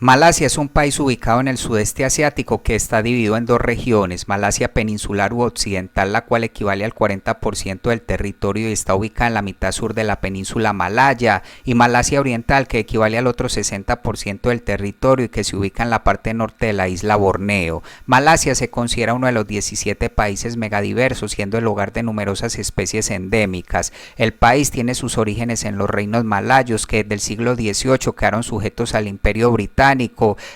Malasia es un país ubicado en el sudeste asiático que está dividido en dos regiones, Malasia peninsular u occidental, la cual equivale al 40% del territorio y está ubicada en la mitad sur de la península malaya, y Malasia oriental, que equivale al otro 60% del territorio y que se ubica en la parte norte de la isla Borneo. Malasia se considera uno de los 17 países megadiversos, siendo el hogar de numerosas especies endémicas. El país tiene sus orígenes en los reinos malayos, que desde el siglo XVIII quedaron sujetos al Imperio Británico,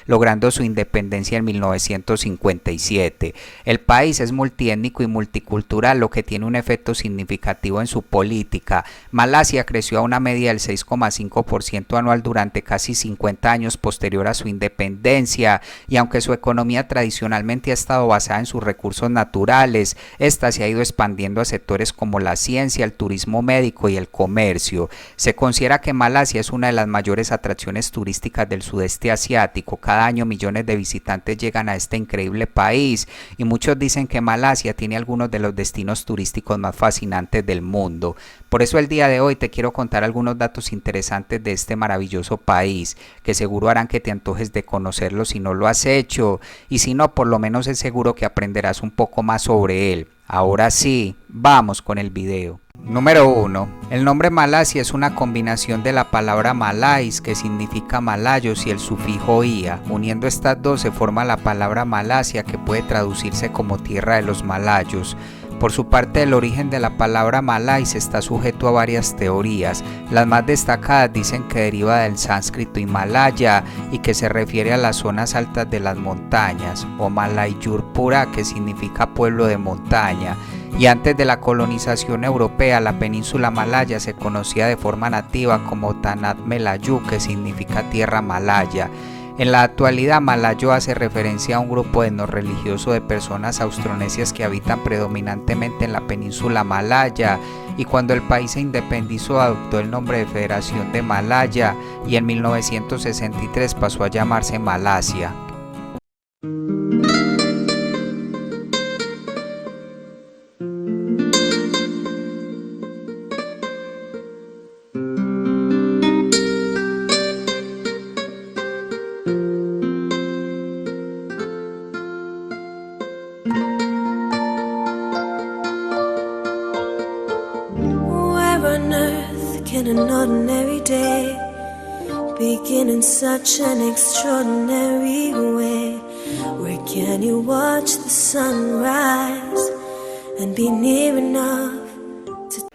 logrando su independencia en 1957. El país es multiétnico y multicultural, lo que tiene un efecto significativo en su política. Malasia creció a una media del 6,5% anual durante casi 50 años posterior a su independencia, y aunque su economía tradicionalmente ha estado basada en sus recursos naturales, esta se ha ido expandiendo a sectores como la ciencia, el turismo médico y el comercio. Se considera que Malasia es una de las mayores atracciones turísticas del sudeste asiático. Cada año millones de visitantes llegan a este increíble país y muchos dicen que Malasia tiene algunos de los destinos turísticos más fascinantes del mundo. Por eso el día de hoy te quiero contar algunos datos interesantes de este maravilloso país, que seguro harán que te antojes de conocerlo si no lo has hecho, y si no, por lo menos es seguro que aprenderás un poco más sobre él. Ahora sí, vamos con el video. Número 1. El nombre Malasia es una combinación de la palabra malais, que significa malayos, y el sufijo ia. Uniendo estas dos se forma la palabra Malasia, que puede traducirse como tierra de los malayos. Por su parte, el origen de la palabra malais está sujeto a varias teorías. Las más destacadas dicen que deriva del sánscrito himalaya y que se refiere a las zonas altas de las montañas, o Malayurpura, que significa pueblo de montaña. Y antes de la colonización europea, la península malaya se conocía de forma nativa como Tanat Melayu, que significa tierra malaya. En la actualidad, malayo hace referencia a un grupo etnorreligioso de personas austronesias que habitan predominantemente en la península malaya, y cuando el país se independizó adoptó el nombre de Federación de Malaya y en 1963 pasó a llamarse Malasia. On earth can an ordinary day begin in such an extraordinary way? Where can you watch the sunrise and be near enough?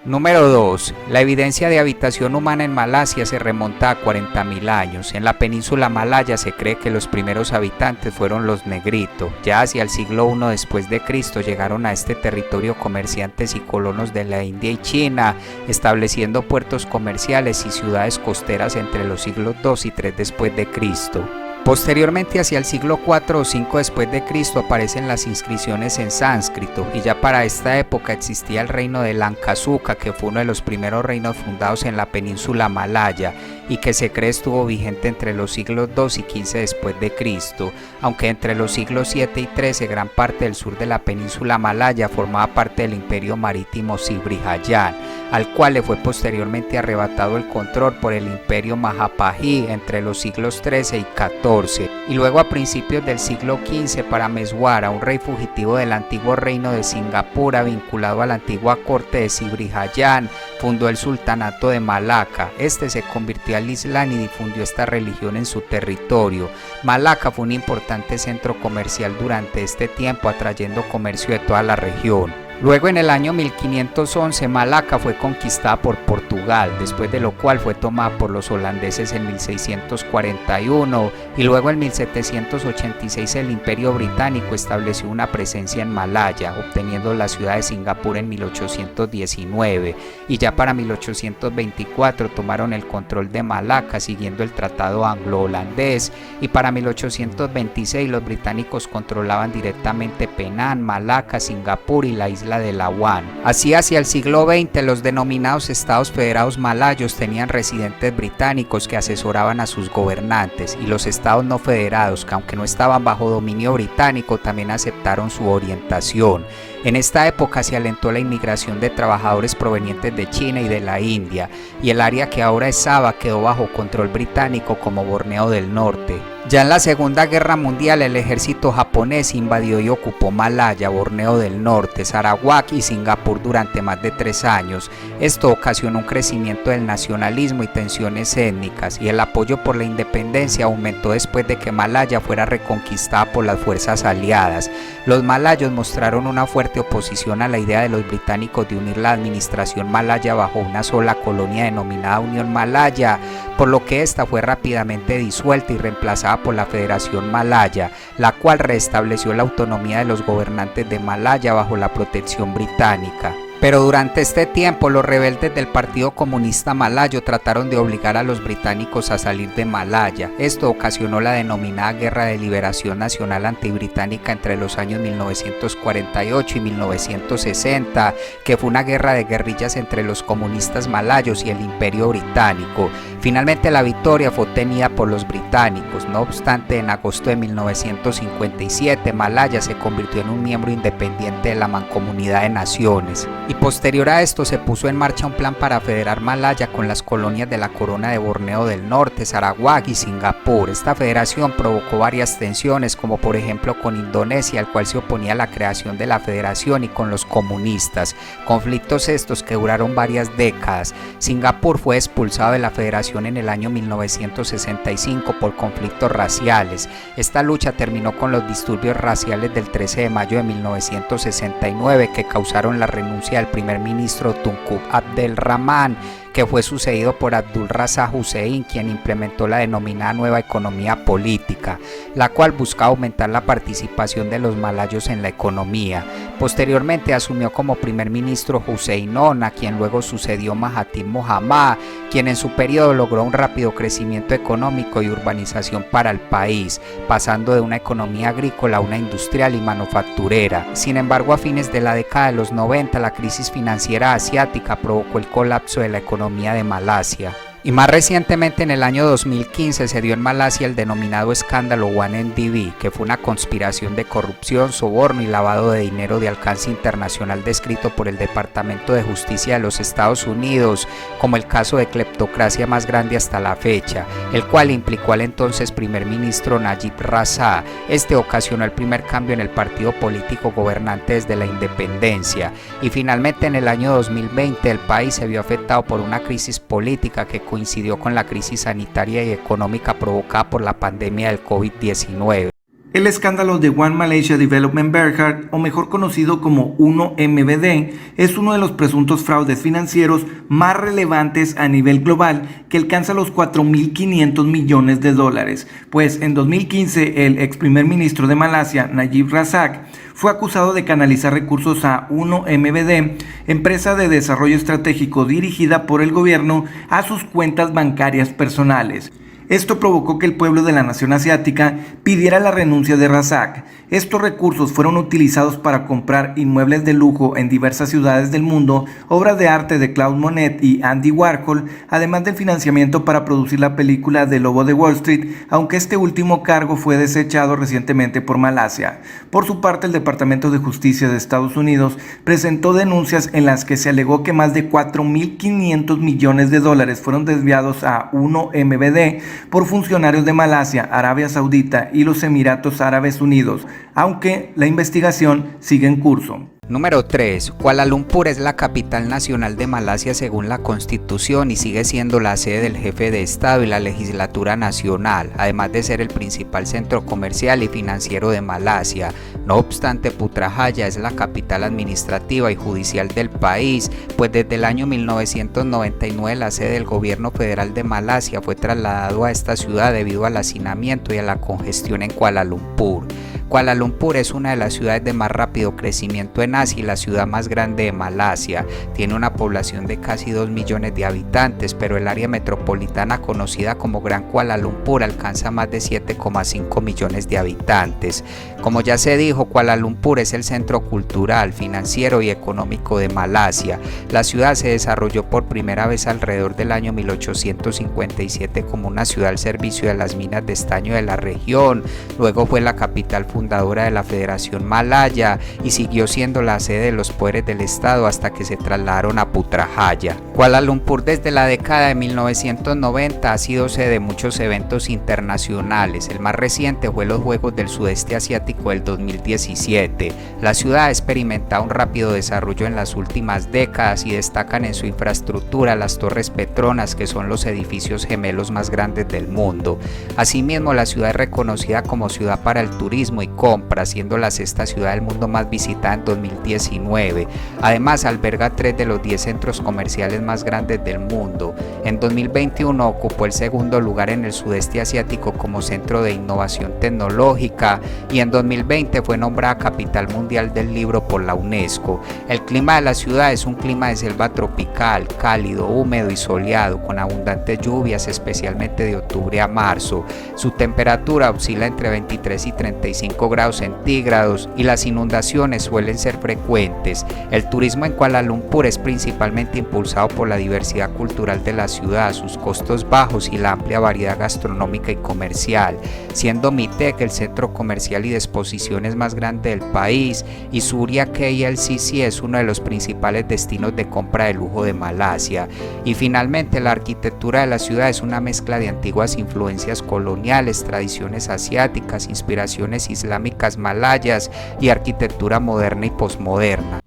Número 2. La evidencia de habitación humana en Malasia se remonta a 40.000 años. En la península malaya se cree que los primeros habitantes fueron los negrito. Ya hacia el siglo I después de Cristo llegaron a este territorio comerciantes y colonos de la India y China, estableciendo puertos comerciales y ciudades costeras entre los siglos II y III después de Cristo. Posteriormente, hacia el siglo IV o V después de Cristo, aparecen las inscripciones en sánscrito, y ya para esta época existía el reino de Lankasuka, que fue uno de los primeros reinos fundados en la península malaya y que se cree estuvo vigente entre los siglos II y XV después de Cristo, aunque entre los siglos VII y XIII gran parte del sur de la península malaya formaba parte del imperio marítimo Sibrihayan, al cual le fue posteriormente arrebatado el control por el imperio Mahapahi entre los siglos XIII y XIV, y luego a principios del siglo XV Parameswara, un rey fugitivo del antiguo reino de Singapura vinculado a la antigua corte de Sibrihayan, fundó el sultanato de Malaca. Este se convirtió al Islam y difundió esta religión en su territorio. Malaca fue un importante centro comercial durante este tiempo, atrayendo comercio de toda la región. Luego, en el año 1511, Malaca fue conquistada por Portugal, después de lo cual fue tomada por los holandeses en 1641, y luego en 1786 el Imperio Británico estableció una presencia en Malaya, obteniendo la ciudad de Singapur en 1819, y ya para 1824 tomaron el control de Malaca siguiendo el tratado anglo-holandés, y para 1826 los británicos controlaban directamente Penang, Malaca, Singapur y la isla de Labuan. Así, hacia el siglo XX, los denominados Estados Federados Malayos tenían residentes británicos que asesoraban a sus gobernantes, y los Estados no federados, que aunque no estaban bajo dominio británico, también aceptaron su orientación. En esta época se alentó la inmigración de trabajadores provenientes de China y de la India, y el área que ahora es Sabah quedó bajo control británico como Borneo del Norte. Ya en la Segunda Guerra Mundial el ejército japonés invadió y ocupó Malaya, Borneo del Norte, Sarawak y Singapur durante más de 3 años. Esto ocasionó un crecimiento del nacionalismo y tensiones étnicas, y el apoyo por la independencia aumentó después de que Malaya fuera reconquistada por las fuerzas aliadas. Los malayos mostraron una fuerte oposición a la idea de los británicos de unir la administración malaya bajo una sola colonia denominada Unión Malaya, por lo que esta fue rápidamente disuelta y reemplazada por la Federación Malaya, la cual restableció la autonomía de los gobernantes de Malaya bajo la protección británica. Pero durante este tiempo los rebeldes del Partido Comunista Malayo trataron de obligar a los británicos a salir de Malaya. Esto ocasionó la denominada Guerra de Liberación Nacional Antibritánica entre los años 1948 y 1960, que fue una guerra de guerrillas entre los comunistas malayos y el Imperio Británico. Finalmente la victoria fue obtenida por los británicos. No obstante, en agosto de 1957 Malaya se convirtió en un miembro independiente de la Mancomunidad de Naciones. Y posterior a esto se puso en marcha un plan para federar Malaya con las colonias de la corona de Borneo del Norte, Sarawak y Singapur. Esta federación provocó varias tensiones, como por ejemplo con Indonesia, al cual se oponía a la creación de la federación, y con los comunistas, conflictos estos que duraron varias décadas. Singapur fue expulsado de la federación en el año 1965 por conflictos raciales. Esta lucha terminó con los disturbios raciales del 13 de mayo de 1969 que causaron la renuncia del primer ministro Tunku Abdel Rahman, que fue sucedido por Abdul Razak Hussein, quien implementó la denominada nueva economía política, la cual buscaba aumentar la participación de los malayos en la economía. Posteriormente asumió como primer ministro Hussein, a quien luego sucedió Mahathir Mohamad, quien en su periodo logró un rápido crecimiento económico y urbanización para el país, pasando de una economía agrícola a una industrial y manufacturera. Sin embargo, a fines de la década de los 90, la crisis financiera asiática provocó el colapso de la economía de Malasia. Y más recientemente, en el año 2015, se dio en Malasia el denominado escándalo 1MDB, que fue una conspiración de corrupción, soborno y lavado de dinero de alcance internacional descrito por el Departamento de Justicia de los Estados Unidos como el caso de cleptocracia más grande hasta la fecha, el cual implicó al entonces primer ministro Najib Razak. Este ocasionó el primer cambio en el partido político gobernante desde la independencia. Y finalmente, en el año 2020, el país se vio afectado por una crisis política que coincidió con la crisis sanitaria y económica provocada por la pandemia del COVID-19. El escándalo de One Malaysia Development Berhad, o mejor conocido como 1MBD, es uno de los presuntos fraudes financieros más relevantes a nivel global, que alcanza los 4.500 millones de dólares, pues en 2015 el ex primer ministro de Malasia, Najib Razak, fue acusado de canalizar recursos a 1MBD, empresa de desarrollo estratégico dirigida por el gobierno, a sus cuentas bancarias personales. Esto provocó que el pueblo de la nación asiática pidiera la renuncia de Razak. Estos recursos fueron utilizados para comprar inmuebles de lujo en diversas ciudades del mundo, obras de arte de Claude Monet y Andy Warhol, además del financiamiento para producir la película The Lobo de Wall Street, aunque este último cargo fue desechado recientemente por Malasia. Por su parte, el Departamento de Justicia de Estados Unidos presentó denuncias en las que se alegó que más de 4.500 millones de dólares fueron desviados a 1MBD por funcionarios de Malasia, Arabia Saudita y los Emiratos Árabes Unidos, aunque la investigación sigue en curso. Número 3. Kuala Lumpur es la capital nacional de Malasia según la Constitución y sigue siendo la sede del jefe de Estado y la legislatura nacional, además de ser el principal centro comercial y financiero de Malasia. No obstante, Putrajaya es la capital administrativa y judicial del país, pues desde el año 1999 la sede del gobierno federal de Malasia fue trasladado a esta ciudad debido al hacinamiento y a la congestión en Kuala Lumpur. Kuala Lumpur es una de las ciudades de más rápido crecimiento en Asia y la ciudad más grande de Malasia. Tiene una población de casi 2 millones de habitantes, pero el área metropolitana conocida como Gran Kuala Lumpur alcanza más de 7,5 millones de habitantes. Como ya se dijo, Kuala Lumpur es el centro cultural, financiero y económico de Malasia. La ciudad se desarrolló por primera vez alrededor del año 1857 como una ciudad al servicio de las minas de estaño de la región. Luego fue la capital fundamental fundadora de la Federación Malaya y siguió siendo la sede de los poderes del Estado hasta que se trasladaron a Putrajaya. Kuala Lumpur desde la década de 1990 ha sido sede de muchos eventos internacionales. El más reciente fue los Juegos del Sudeste Asiático del 2017. La ciudad ha experimentado un rápido desarrollo en las últimas décadas y destacan en su infraestructura las Torres Petronas, que son los edificios gemelos más grandes del mundo. Asimismo, la ciudad es reconocida como ciudad para el turismo y compras, siendo la sexta ciudad del mundo más visitada en 2019. Además, alberga 3 de los 10 centros comerciales más grandes del mundo. En 2021 ocupó el segundo lugar en el sudeste asiático como centro de innovación tecnológica y en 2020 fue nombrada Capital Mundial del Libro por la UNESCO. El clima de la ciudad es un clima de selva tropical, cálido, húmedo y soleado, con abundantes lluvias, especialmente de octubre a marzo. Su temperatura oscila entre 23 y 35 grados centígrados y las inundaciones suelen ser frecuentes. El turismo en Kuala Lumpur es principalmente impulsado por la diversidad cultural de la ciudad, sus costos bajos y la amplia variedad gastronómica y comercial, siendo Mitek el centro comercial y de exposiciones más grande del país y Suria KLCC es uno de los principales destinos de compra de lujo de Malasia. Y finalmente, la arquitectura de la ciudad es una mezcla de antiguas influencias coloniales, tradiciones asiáticas, inspiraciones islámicas malayas y arquitectura moderna y posmoderna.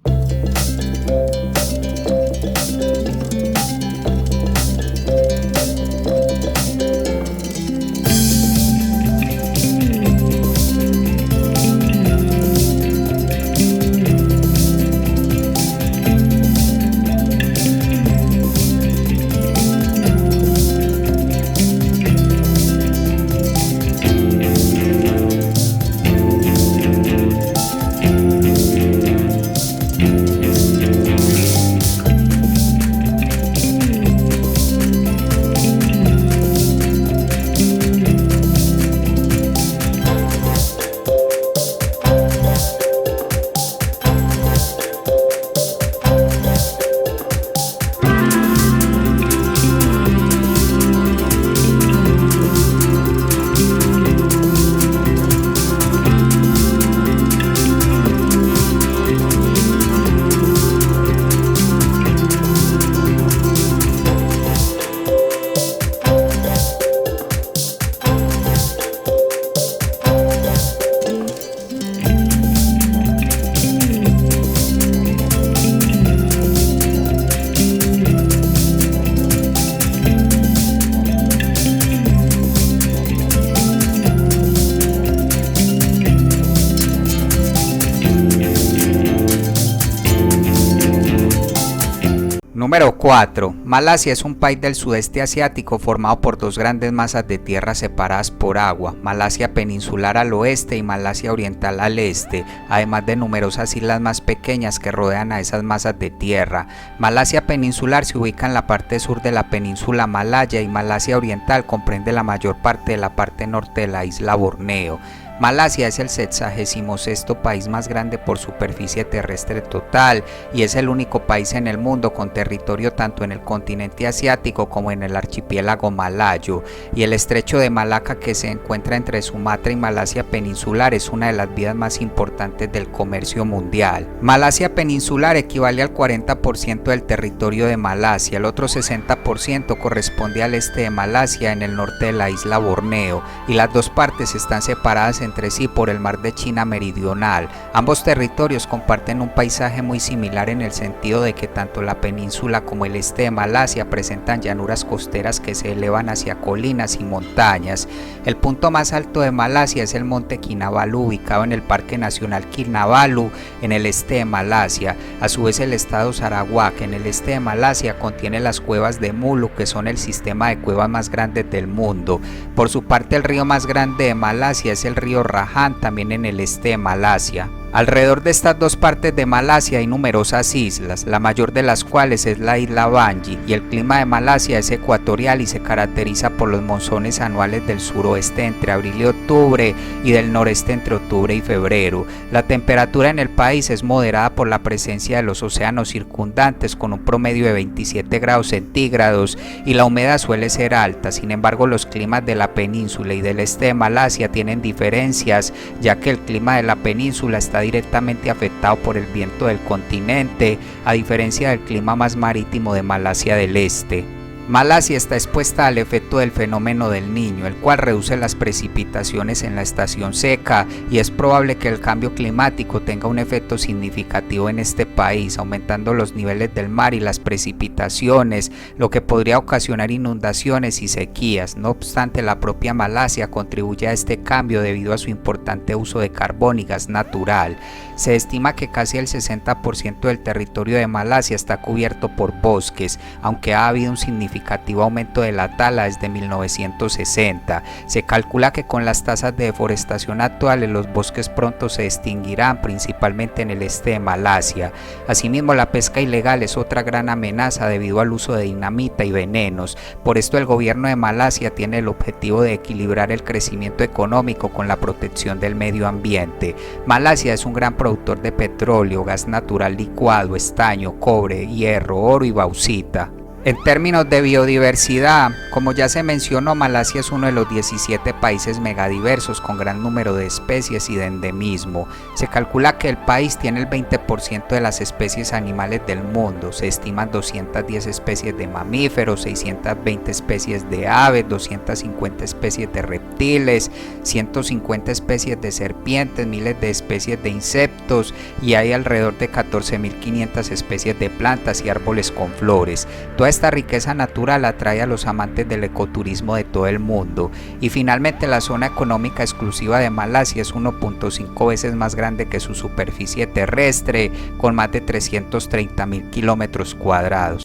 Número 4. Malasia es un país del sudeste asiático formado por dos grandes masas de tierra separadas por agua, Malasia peninsular al oeste y Malasia oriental al este, además de numerosas islas más pequeñas que rodean a esas masas de tierra. Malasia peninsular se ubica en la parte sur de la península malaya y Malasia oriental comprende la mayor parte de la parte norte de la isla Borneo. Malasia es el 66º país más grande por superficie terrestre total y es el único país en el mundo con territorio tanto en el continente asiático como en el archipiélago malayo, y el estrecho de Malaca, que se encuentra entre Sumatra y Malasia peninsular, es una de las vías más importantes del comercio mundial. Malasia peninsular equivale al 40% del territorio de Malasia, el otro 60% corresponde al este de Malasia en el norte de la isla Borneo, y las dos partes están separadas entre sí por el mar de China meridional. Ambos territorios comparten un paisaje muy similar en el sentido de que tanto la península como el este de Malasia presentan llanuras costeras que se elevan hacia colinas y montañas. El punto más alto de Malasia es el monte Kinabalu, ubicado en el Parque Nacional Kinabalu en el este de Malasia. A su vez, el estado Sarawak en el este de Malasia contiene las cuevas de Mulu, que son el sistema de cuevas más grandes del mundo. Por su parte, el río más grande de Malasia es el río Rahan, también en el este de Malasia. Alrededor de estas dos partes de Malasia hay numerosas islas, la mayor de las cuales es la isla Bangui, y el clima de Malasia es ecuatorial y se caracteriza por los monzones anuales del suroeste entre abril y octubre y del noreste entre octubre y febrero. La temperatura en el país es moderada por la presencia de los océanos circundantes con un promedio de 27 grados centígrados y la humedad suele ser alta. Sin embargo, los climas de la península y del este de Malasia tienen diferencias, ya que el clima de la península está directamente afectado por el viento del continente, a diferencia del clima más marítimo de Malasia del Este. Malasia está expuesta al efecto del fenómeno del Niño, el cual reduce las precipitaciones en la estación seca, y es probable que el cambio climático tenga un efecto significativo en este país, aumentando los niveles del mar y las precipitaciones, lo que podría ocasionar inundaciones y sequías. No obstante, la propia Malasia contribuye a este cambio debido a su importante uso de carbón y gas natural. Se estima que casi el 60% del territorio de Malasia está cubierto por bosques, aunque ha habido un significativo aumento de la tala desde 1960. Se calcula que con las tasas de deforestación actuales los bosques pronto se extinguirán, principalmente en el este de Malasia. Asimismo, la pesca ilegal es otra gran amenaza debido al uso de dinamita y venenos. Por esto el gobierno de Malasia tiene el objetivo de equilibrar el crecimiento económico con la protección del medio ambiente. Malasia es un gran productor de petróleo, gas natural licuado, estaño, cobre, hierro, oro y bauxita. En términos de biodiversidad, como ya se mencionó, Malasia es uno de los 17 países megadiversos con gran número de especies y de endemismo. Se calcula que el país tiene el 20% de las especies animales del mundo. Se estiman 210 especies de mamíferos, 620 especies de aves, 250 especies de reptiles, 150 especies de serpientes, miles de especies de insectos y hay alrededor de 14.500 especies de plantas y árboles con flores. Toda esta riqueza natural atrae a los amantes del ecoturismo de todo el mundo. Y finalmente, la zona económica exclusiva de Malasia es 1.5 veces más grande que su superficie terrestre, con más de 330.000 kilómetros cuadrados.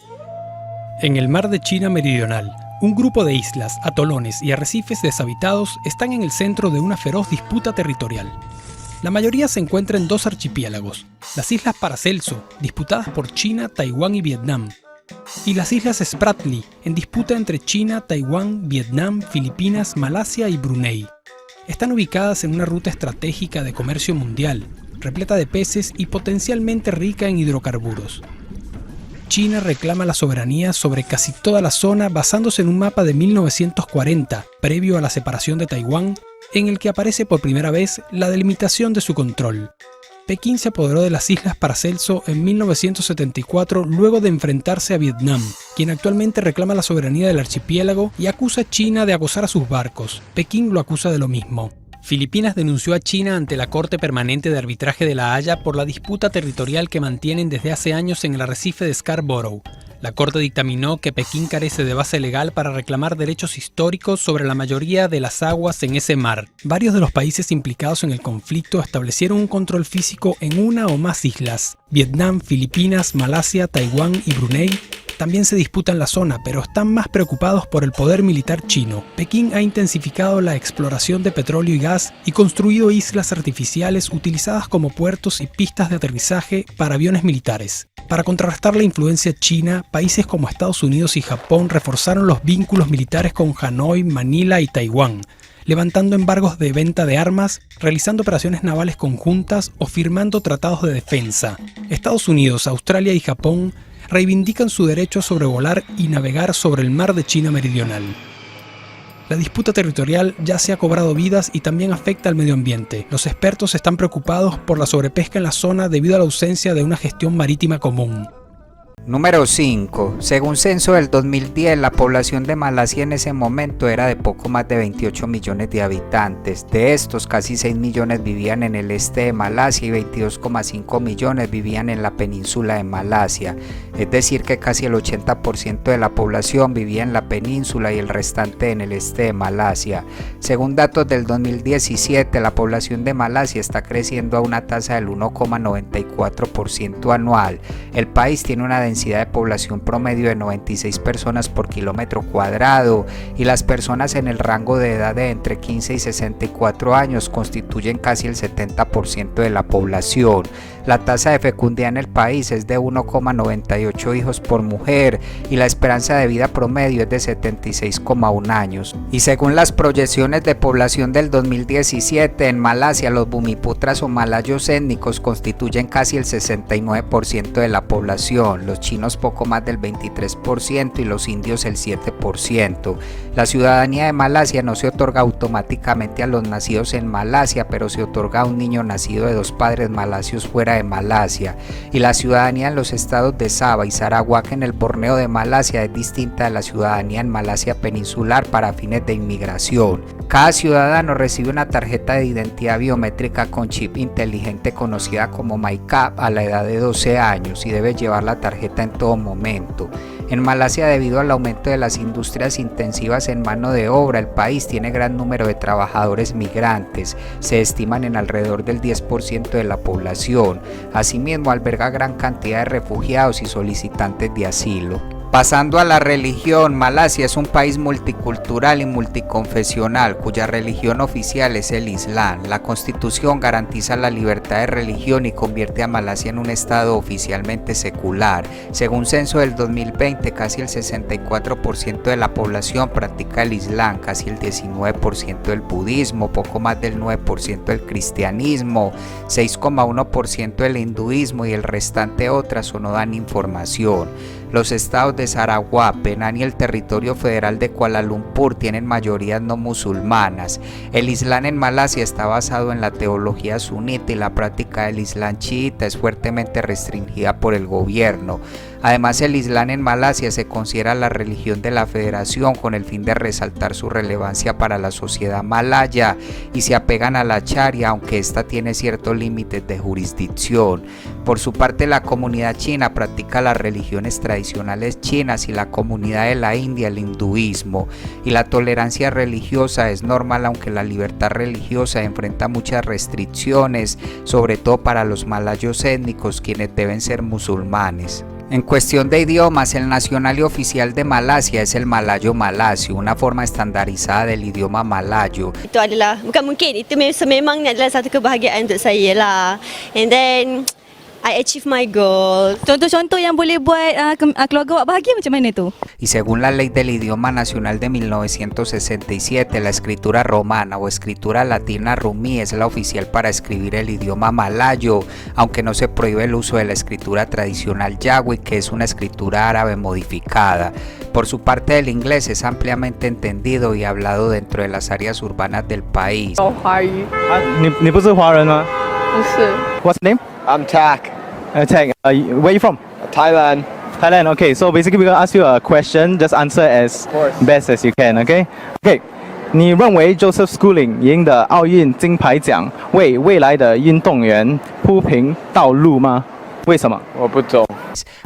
En el mar de China Meridional, un grupo de islas, atolones y arrecifes deshabitados están en el centro de una feroz disputa territorial. La mayoría se encuentra en dos archipiélagos, las Islas Paracelso, disputadas por China, Taiwán y Vietnam, y las Islas Spratly, en disputa entre China, Taiwán, Vietnam, Filipinas, Malasia y Brunei. Están ubicadas en una ruta estratégica de comercio mundial, repleta de peces y potencialmente rica en hidrocarburos. China reclama la soberanía sobre casi toda la zona basándose en un mapa de 1940, previo a la separación de Taiwán, en el que aparece por primera vez la delimitación de su control. Pekín se apoderó de las Islas Paracelso en 1974 luego de enfrentarse a Vietnam, quien actualmente reclama la soberanía del archipiélago y acusa a China de acosar a sus barcos. Pekín lo acusa de lo mismo. Filipinas denunció a China ante la Corte Permanente de Arbitraje de La Haya por la disputa territorial que mantienen desde hace años en el arrecife de Scarborough. La Corte dictaminó que Pekín carece de base legal para reclamar derechos históricos sobre la mayoría de las aguas en ese mar. Varios de los países implicados en el conflicto establecieron un control físico en una o más islas. Vietnam, Filipinas, Malasia, Taiwán y Brunei también se disputan la zona, pero están más preocupados por el poder militar chino. Pekín ha intensificado la exploración de petróleo y gas y construido islas artificiales utilizadas como puertos y pistas de aterrizaje para aviones militares. Para contrarrestar la influencia china, países como Estados Unidos y Japón reforzaron los vínculos militares con Hanoi, Manila y Taiwán, levantando embargos de venta de armas, realizando operaciones navales conjuntas o firmando tratados de defensa. Estados Unidos, Australia y Japón reivindican su derecho a sobrevolar y navegar sobre el mar de China Meridional. La disputa territorial ya se ha cobrado vidas y también afecta al medio ambiente. Los expertos están preocupados por la sobrepesca en la zona debido a la ausencia de una gestión marítima común. Número 5. Según censo del 2010, la población de Malasia en ese momento era de poco más de 28 millones de habitantes. De estos, casi 6 millones vivían en el este de Malasia y 22,5 millones vivían en la península de Malasia. Es decir, que casi el 80% de la población vivía en la península y el restante en el este de Malasia. Según datos del 2017, la población de Malasia está creciendo a una tasa del 1,94% anual. El país tiene una densidad densidad de población promedio de 96 personas por kilómetro cuadrado y las personas en el rango de edad de entre 15 y 64 años constituyen casi el 70% de la población. La tasa de fecundidad en el país es de 1,98 hijos por mujer y la esperanza de vida promedio es de 76,1 años. Y según las proyecciones de población del 2017, en Malasia los bumiputras o malayos étnicos constituyen casi el 69% de la población, los chinos poco más del 23% y los indios el 7%. La ciudadanía de Malasia no se otorga automáticamente a los nacidos en Malasia, pero se otorga a un niño nacido de dos padres malasios fuera de Malasia, y la ciudadanía en los estados de Sabah y Sarawak en el Borneo de Malasia es distinta de la ciudadanía en Malasia peninsular para fines de inmigración. Cada ciudadano recibe una tarjeta de identidad biométrica con chip inteligente conocida como MyCap a la edad de 12 años y debe llevar la tarjeta en todo momento. En Malasia, debido al aumento de las industrias intensivas en mano de obra, el país tiene gran número de trabajadores migrantes, se estiman en alrededor del 10% de la población. Asimismo, alberga gran cantidad de refugiados y solicitantes de asilo. Pasando a la religión, Malasia es un país multicultural y multiconfesional, cuya religión oficial es el Islam. La Constitución garantiza la libertad de religión y convierte a Malasia en un estado oficialmente secular. Según censo del 2020, casi el 64% de la población practica el Islam, casi el 19% el budismo, poco más del 9% el cristianismo, 6,1% el hinduismo y el restante otras o no dan información. Los estados de Sarawak, Penang y el territorio federal de Kuala Lumpur tienen mayorías no musulmanas. El Islam en Malasia está basado en la teología sunita y la práctica del Islam chiita es fuertemente restringida por el gobierno. Además, el Islam en Malasia se considera la religión de la federación con el fin de resaltar su relevancia para la sociedad malaya y se apegan a la Sharia, aunque esta tiene ciertos límites de jurisdicción. Por su parte, la comunidad china practica las religiones tradicionales chinas y la comunidad de la India el hinduismo, y la tolerancia religiosa es normal, aunque la libertad religiosa enfrenta muchas restricciones, sobre todo para los malayos étnicos, quienes deben ser musulmanes. En cuestión de idiomas, el nacional y oficial de Malasia es el malayo malasio, una forma estandarizada del idioma malayo. Itu adalah bukan mungkin, itu memang adalah satu kebahagiaan untuk saya lah. And then I achieve my goal. Contoh-contoh yang boleh buat keluarga awak bahagia macam mana tu? Y según la Ley del Idioma Nacional de 1967, la escritura romana o escritura latina rumí es la oficial para escribir el idioma malayo, aunque no se prohíbe el uso de la escritura tradicional yawi, que es una escritura árabe modificada. Por su parte, el inglés es ampliamente entendido y hablado dentro de las áreas urbanas del país. 你不是华人吗？不是 What's your name? I'm Tak. Tak. Where are you from? Thailand. Thailand. Okay. So basically, we're gonna ask you a question. Just answer as best as you can. Okay. Okay. 你认为 Joseph Schooling 赢得奥运金牌奖为未来的运动员铺平道路吗？为什么？我不懂。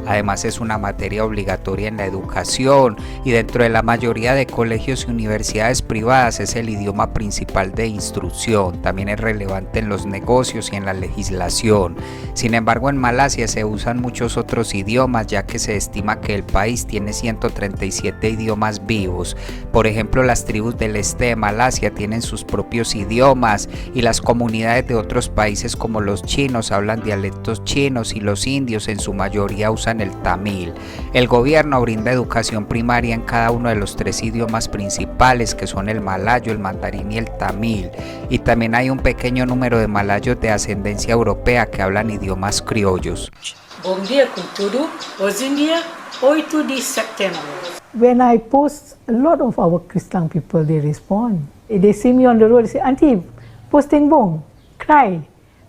Además, es una materia obligatoria en la educación y dentro de la mayoría de colegios y universidades privadas es el idioma principal de instrucción. También es relevante en los negocios y en la legislación. Sin embargo, en Malasia se usan muchos otros idiomas, ya que se estima que el país tiene 137 idiomas vivos. Por ejemplo, las tribus del este de Malasia tienen sus propios idiomas y las comunidades de otros países como los chinos hablan dialectos chinos y los indios en su mayoría usan el tamil. El gobierno brinda educación primaria en cada uno de los tres idiomas principales, que son el malayo, el mandarín y el tamil, y también hay un pequeño número de malayos de ascendencia europea que hablan idiomas criollos. Bom dia com tudo. Hoje em dia, 8 de setembro. When I post, a lot of our Christian people, they respond. They see me on the road, they say, Auntie, posting bong, cry,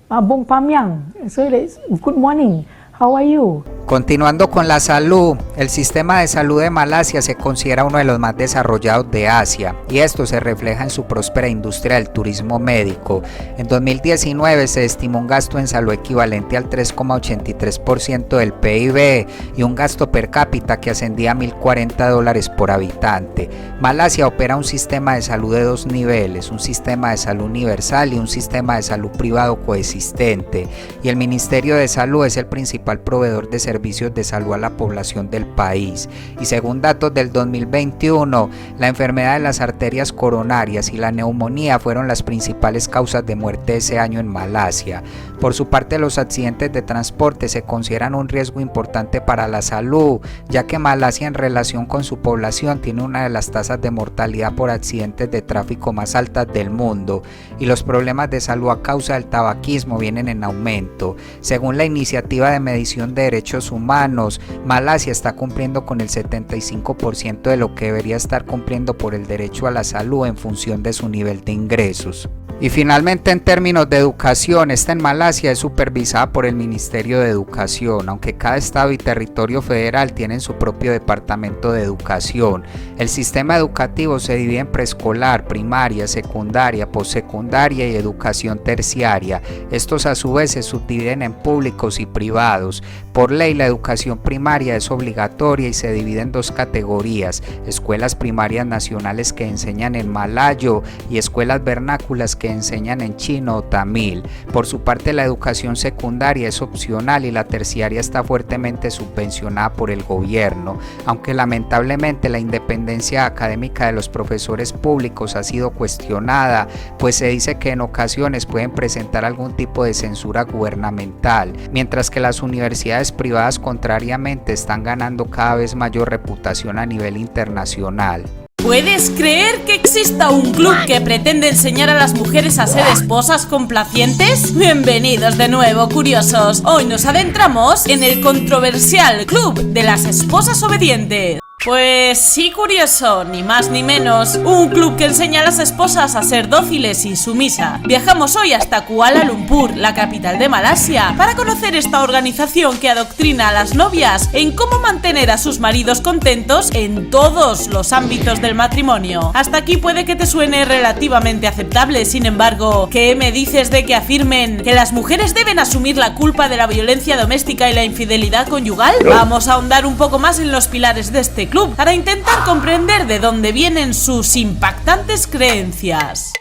bong pamyang. So it's good morning, how are you? Continuando con la salud, el sistema de salud de Malasia se considera uno de los más desarrollados de Asia y esto se refleja en su próspera industria del turismo médico. En 2019 se estimó un gasto en salud equivalente al 3,83% del PIB y un gasto per cápita que ascendía a $1,040 por habitante. Malasia opera un sistema de salud de dos niveles, un sistema de salud universal y un sistema de salud privado coexistente, y el Ministerio de Salud es el principal principal proveedor de servicios de salud a la población del país. Y según datos del 2021, la enfermedad de las arterias coronarias y la neumonía fueron las principales causas de muerte ese año en Malasia. Por su parte, los accidentes de transporte se consideran un riesgo importante para la salud, ya que Malasia en relación con su población tiene una de las tasas de mortalidad por accidentes de tráfico más altas del mundo, y los problemas de salud a causa del tabaquismo vienen en aumento. Según la Iniciativa de Medición de Derechos Humanos, Malasia está cumpliendo con el 75% de lo que debería estar cumpliendo por el derecho a la salud en función de su nivel de ingresos. Y finalmente, en términos de educación, esta en Malasia es supervisada por el Ministerio de Educación, aunque cada estado y territorio federal tienen su propio departamento de educación. El sistema educativo se divide en preescolar, primaria, secundaria, postsecundaria y educación terciaria. Estos a su vez se subdividen en públicos y privados. Por ley, la educación primaria es obligatoria y se divide en dos categorías: escuelas primarias nacionales que enseñan en malayo y escuelas vernáculas que enseñan en chino o tamil. Por su parte, la educación secundaria es opcional y la terciaria está fuertemente subvencionada por el gobierno, aunque lamentablemente la independencia académica de los profesores públicos ha sido cuestionada, pues se dice que en ocasiones pueden presentar algún tipo de censura gubernamental, mientras que las universidades privadas contrariamente están ganando cada vez mayor reputación a nivel internacional. ¿Puedes creer que exista un club que pretende enseñar a las mujeres a ser esposas complacientes? Bienvenidos de nuevo, curiosos. Hoy nos adentramos en el controversial Club de las Esposas Obedientes. Pues sí, curioso, ni más ni menos, un club que enseña a las esposas a ser dóciles y sumisas. Viajamos hoy hasta Kuala Lumpur, la capital de Malasia, para conocer esta organización que adoctrina a las novias en cómo mantener a sus maridos contentos en todos los ámbitos del matrimonio. Hasta aquí puede que te suene relativamente aceptable, sin embargo, ¿qué me dices de que afirmen que las mujeres deben asumir la culpa de la violencia doméstica y la infidelidad conyugal? Vamos a ahondar un poco más en los pilares de este club para intentar comprender de dónde vienen sus impactantes creencias.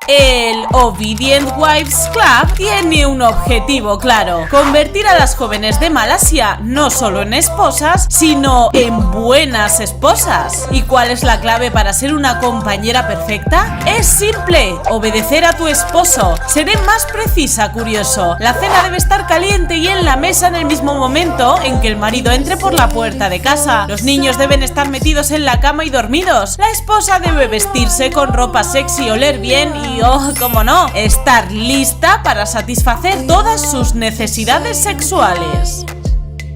El Obedient Wives Club tiene un objetivo claro: convertir a las jóvenes de Malasia no solo en esposas, sino en buenas esposas. ¿Y cuál es la clave para ser una compañera perfecta? Es simple: obedecer a tu esposo. Seré más precisa, curioso. La cena debe estar caliente y en la mesa en el mismo momento en que el marido entre por la puerta de casa. Los niños deben estar metidos en la cama y dormidos. La esposa debe vestirse con ropa sexy, oler bien y, oh, cómo no, estar lista para satisfacer todas sus necesidades sexuales.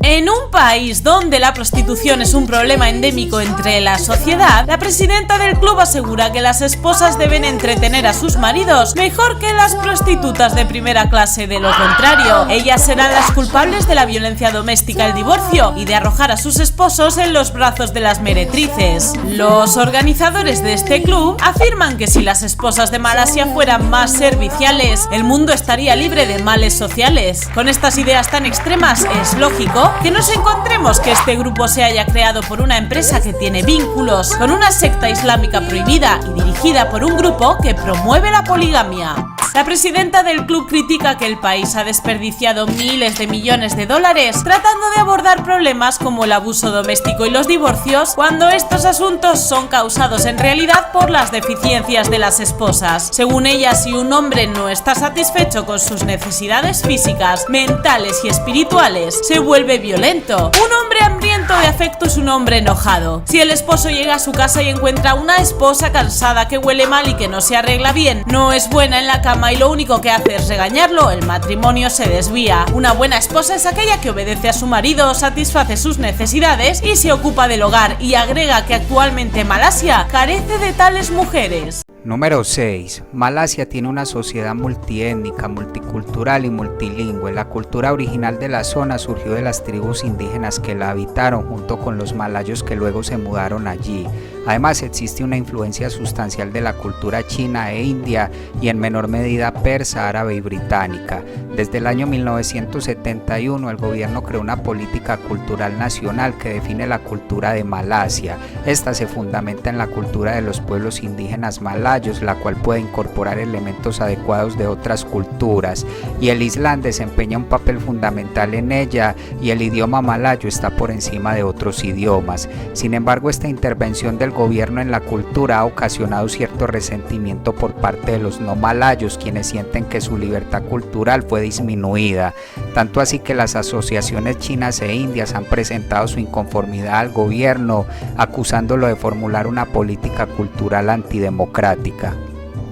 En un país donde la prostitución es un problema endémico entre la sociedad, la presidenta del club asegura que las esposas deben entretener a sus maridos mejor que las prostitutas de primera clase. De lo contrario, ellas serán las culpables de la violencia doméstica, el divorcio y de arrojar a sus esposos en los brazos de las meretrices. Los organizadores de este club afirman que si las esposas de Malasia fueran más serviciales, el mundo estaría libre de males sociales. Con estas ideas tan extremas, es lógico que nos encontremos que este grupo se haya creado por una empresa que tiene vínculos con una secta islámica prohibida y dirigida por un grupo que promueve la poligamia. La presidenta del club critica que el país ha desperdiciado miles de millones de dólares tratando de abordar problemas como el abuso doméstico y los divorcios, cuando estos asuntos son causados en realidad por las deficiencias de las esposas. Según ella, si un hombre no está satisfecho con sus necesidades físicas, mentales y espirituales, se vuelve violento. Un hombre hambriento de afecto es un hombre enojado. Si el esposo llega a su casa y encuentra una esposa cansada que huele mal y que no se arregla bien, no es buena en la cama y lo único que hace es regañarlo, el matrimonio se desvía. Una buena esposa es aquella que obedece a su marido, satisface sus necesidades y se ocupa del hogar, y agrega que actualmente Malasia carece de tales mujeres. Número 6. Malasia tiene una sociedad multiétnica, multicultural y multilingüe. La cultura original de la zona surgió de las tribus indígenas que la habitaron junto con los malayos que luego se mudaron allí. Además, existe una influencia sustancial de la cultura china e india y en menor medida persa, árabe y británica. Desde el año 1971 el gobierno creó una política cultural nacional que define la cultura de Malasia. Esta se fundamenta en la cultura de los pueblos indígenas malayos, la cual puede incorporar elementos adecuados de otras culturas, y el Islam desempeña un papel fundamental en ella, y el idioma malayo está por encima de otros idiomas. Sin embargo, esta intervención del gobierno en la cultura ha ocasionado cierto resentimiento por parte de los no malayos, quienes sienten que su libertad cultural fue disminuida, tanto así que las asociaciones chinas e indias han presentado su inconformidad al gobierno, acusándolo de formular una política cultural antidemocrática.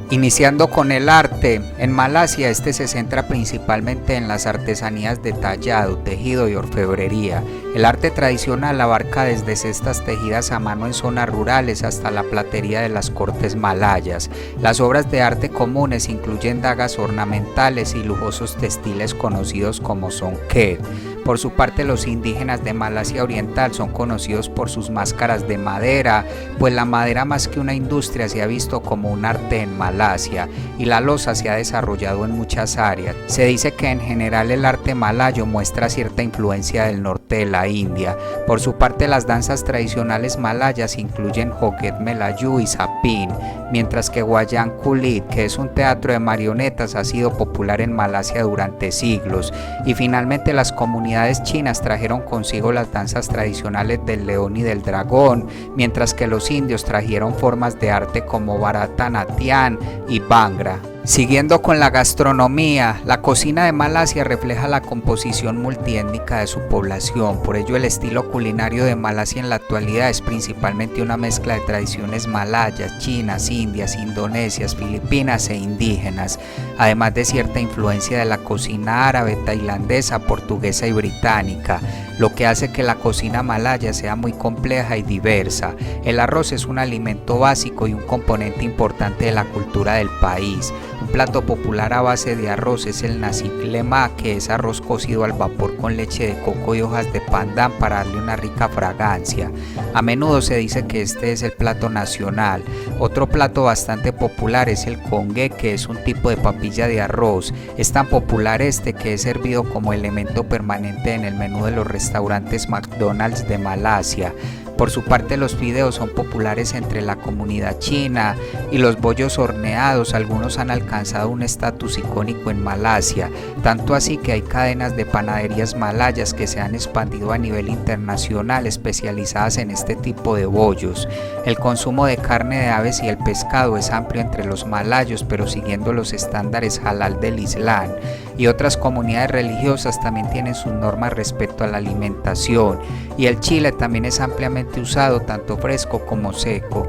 Iniciando con el arte, en Malasia este se centra principalmente en las artesanías de tallado, tejido y orfebrería. El arte tradicional abarca desde cestas tejidas a mano en zonas rurales hasta la platería de las cortes malayas. Las obras de arte comunes incluyen dagas ornamentales y lujosos textiles conocidos como songket. Por su parte, los indígenas de Malasia Oriental son conocidos por sus máscaras de madera, pues la madera más que una industria se ha visto como un arte en Malasia, y la loza se ha desarrollado en muchas áreas. Se dice que en general el arte malayo muestra cierta influencia del norte de la India. Por su parte, las danzas tradicionales malayas incluyen Joget Melayu y Sapin, mientras que Wayang Kulit, que es un teatro de marionetas, ha sido popular en Malasia durante siglos. Y finalmente, las comunidades chinas trajeron consigo las danzas tradicionales del león y del dragón, mientras que los indios trajeron formas de arte como Bharatanatyam y Bhangra. Siguiendo con la gastronomía, la cocina de Malasia refleja la composición multiétnica de su población. Por ello, el estilo culinario de Malasia en la actualidad es principalmente una mezcla de tradiciones malayas, chinas, indias, indonesias, filipinas e indígenas, además de cierta influencia de la cocina árabe, tailandesa, portuguesa y británica, lo que hace que la cocina malaya sea muy compleja y diversa. El arroz es un alimento básico y un componente importante de la cultura del país. Un plato popular a base de arroz es el nasi lemak, que es arroz cocido al vapor con leche de coco y hojas de pandan para darle una rica fragancia. A menudo se dice que este es el plato nacional. Otro plato bastante popular es el congé, que es un tipo de papilla de arroz. Es tan popular este que es servido como elemento permanente en el menú de los restaurantes McDonald's de Malasia. Por su parte, los fideos son populares entre la comunidad china, y los bollos horneados algunos han alcanzado un estatus icónico en Malasia, tanto así que hay cadenas de panaderías malayas que se han expandido a nivel internacional especializadas en este tipo de bollos. El consumo de carne de aves y el pescado es amplio entre los malayos, pero siguiendo los estándares halal del Islam, y otras comunidades religiosas también tienen sus normas respecto a la alimentación, y el chile también es ampliamente usado tanto fresco como seco.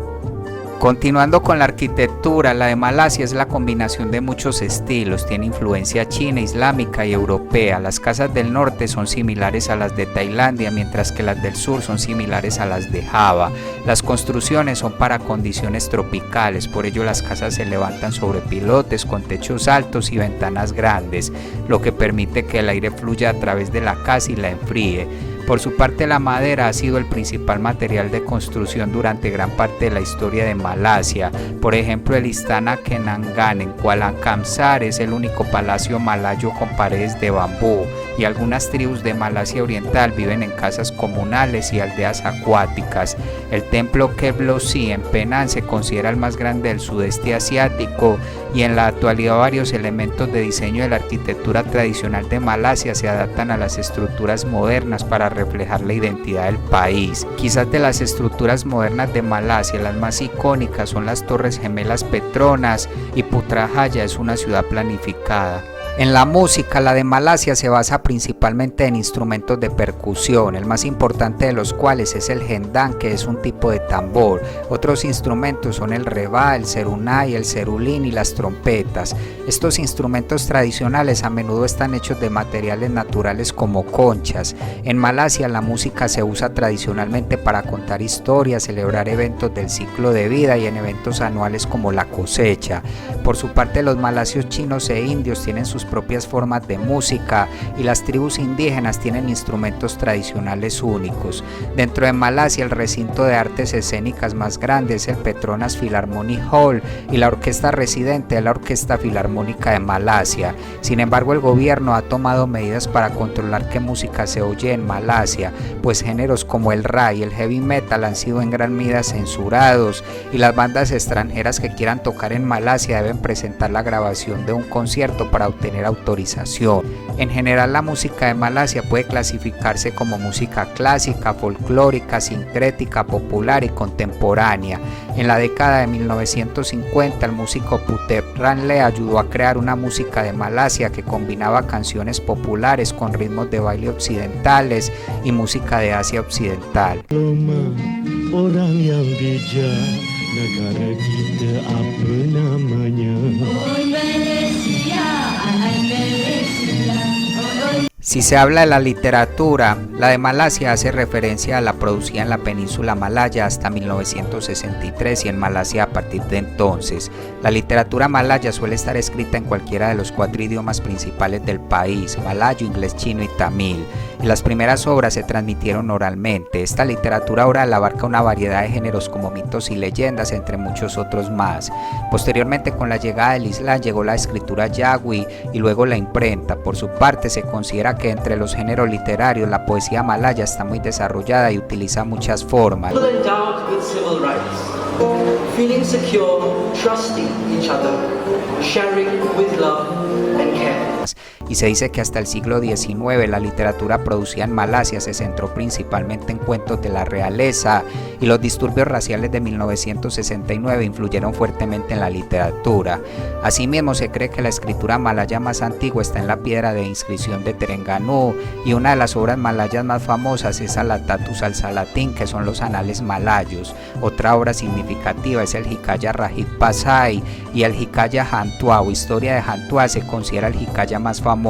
Continuando con la arquitectura, la de Malasia es la combinación de muchos estilos, tiene influencia china, islámica y europea. Las casas del norte son similares a las de Tailandia, mientras que las del sur son similares a las de Java. Las construcciones son para condiciones tropicales, por ello las casas se levantan sobre pilotes con techos altos y ventanas grandes, lo que permite que el aire fluya a través de la casa y la enfríe. Por su parte, la madera ha sido el principal material de construcción durante gran parte de la historia de Malasia. Por ejemplo, el Istana Kenangan en Kuala Kamsar es el único palacio malayo con paredes de bambú, y algunas tribus de Malasia Oriental viven en casas comunales y aldeas acuáticas. El templo Keblosi en Penang se considera el más grande del sudeste asiático, y en la actualidad varios elementos de diseño de la arquitectura tradicional de Malasia se adaptan a las estructuras modernas para reflejar la identidad del país. Quizás de las estructuras modernas de Malasia, las más icónicas son las Torres Gemelas Petronas, y Putrajaya es una ciudad planificada. En la música, la de Malasia se basa principalmente en instrumentos de percusión, el más importante de los cuales es el gendang, que es un tipo de tambor. Otros instrumentos son el rebá, el serunai, el serulín y las trompetas. Estos instrumentos tradicionales a menudo están hechos de materiales naturales como conchas. En Malasia, la música se usa tradicionalmente para contar historias, celebrar eventos del ciclo de vida y en eventos anuales como la cosecha. Por su parte, los malasios chinos e indios tienen sus sus propias formas de música y las tribus indígenas tienen instrumentos tradicionales únicos. Dentro de Malasia, el recinto de artes escénicas más grande es el Petronas Philharmonic Hall y la orquesta residente es la Orquesta Filarmónica de Malasia. Sin embargo, el gobierno ha tomado medidas para controlar qué música se oye en Malasia, pues géneros como el rap y el heavy metal han sido en gran medida censurados y las bandas extranjeras que quieran tocar en Malasia deben presentar la grabación de un concierto para obtener autorización. En general, la música de Malasia puede clasificarse como música clásica, folclórica, sincrética, popular y contemporánea. En la década de 1950, el músico Putep Ranle ayudó a crear una música de Malasia que combinaba canciones populares con ritmos de baile occidentales y música de Asia Occidental. Orang yang bijak, negara kita apa namanya? Si se habla de la literatura, la de Malasia hace referencia a la producida en la península malaya hasta 1963 y en Malasia a partir de entonces. La literatura malaya suele estar escrita en cualquiera de los 4 idiomas principales del país, malayo, inglés, chino y tamil, y las primeras obras se transmitieron oralmente. Esta literatura oral abarca una variedad de géneros como mitos y leyendas, entre muchos otros más. Posteriormente, con la llegada del Islam, llegó la escritura yagüi y luego la imprenta. Por su parte, se considera que entre los géneros literarios la poesía malaya está muy desarrollada y utiliza muchas formas. Feeling secure, trusting each other, sharing with love and care. Y se dice que hasta el siglo XIX la literatura producida en Malasia se centró principalmente en cuentos de la realeza y los disturbios raciales de 1969 influyeron fuertemente en la literatura. Asimismo, se cree que la escritura malaya más antigua está en la piedra de inscripción de Terengganu y una de las obras malayas más famosas es Alatatus al-Salatin, que son los anales malayos. Otra obra significativa es el Hikaya Rajit Pasai y el Hikaya Hantua o Historia de Hantua se considera el Hikaya más famoso.